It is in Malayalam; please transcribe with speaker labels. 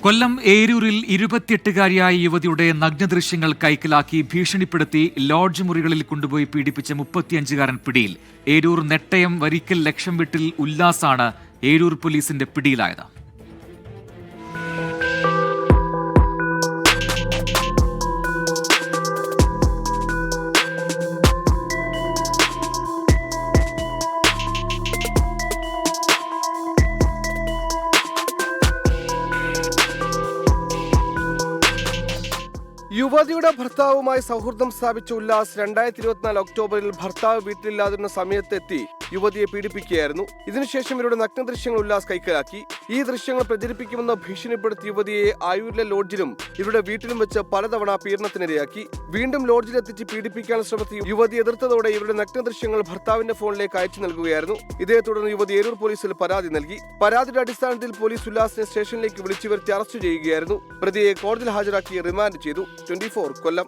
Speaker 1: കൊല്ലം ഏരൂരിൽ 28-കാരിയായ യുവതിയുടെ നഗ്നദൃശ്യങ്ങൾ കൈക്കലാക്കി ഭീഷണിപ്പെടുത്തി ലോഡ്ജ് മുറികളിൽ കൊണ്ടുപോയി പീഡിപ്പിച്ച 35-കാരൻ പിടിയിൽ. ഏരൂർ നെട്ടയം വരിക്കൽ ലക്ഷം വീട്ടിൽ ഉല്ലാസാണ് ഏരൂർ പോലീസിന്റെ പിടിയിലായത്.
Speaker 2: യുവതിയുടെ ഭർത്താവുമായി സൗഹൃദം സ്ഥാപിച്ച ഉല്ലാസ് 2024 ഒക്ടോബറിൽ ഭർത്താവ് വീട്ടിലില്ലാതിരുന്ന സമയത്തെത്തി യുവതിയെ പീഡിപ്പിക്കുകയായിരുന്നു. ഇതിനുശേഷം ഇവരുടെ നഗ്നദൃശ്യങ്ങൾ ഉല്ലാസ് കൈക്കലാക്കി. ഈ ദൃശ്യങ്ങൾ പ്രചരിപ്പിക്കുമെന്ന് ഭീഷണിപ്പെടുത്തി യുവതിയെ ആയൂരിലെ ലോഡ്ജിലും ഇവരുടെ വീട്ടിലും വെച്ച് പലതവണ പീഡനത്തിനിരയാക്കി. വീണ്ടും ലോഡ്ജിലെത്തിച്ച് പീഡിപ്പിക്കാൻ ശ്രമത്തിൽ യുവതി എതിർത്തതോടെ ഇവരുടെ നഗ്നദൃശ്യങ്ങൾ ഭർത്താവിന്റെ ഫോണിലേക്ക് അയച്ചു നൽകുകയായിരുന്നു. ഇതേ തുടർന്ന് യുവതി ഏരൂർ പോലീസിൽ പരാതി നൽകി. പരാതിയുടെ അടിസ്ഥാനത്തിൽ പോലീസ് ഉല്ലാസിനെ സ്റ്റേഷനിലേക്ക് വിളിച്ചു വരുത്തി അറസ്റ്റ് ചെയ്യുകയായിരുന്നു. പ്രതിയെ കോടതിയിൽ ഹാജരാക്കി റിമാൻഡ് ചെയ്തു. 24 കൊല്ലം.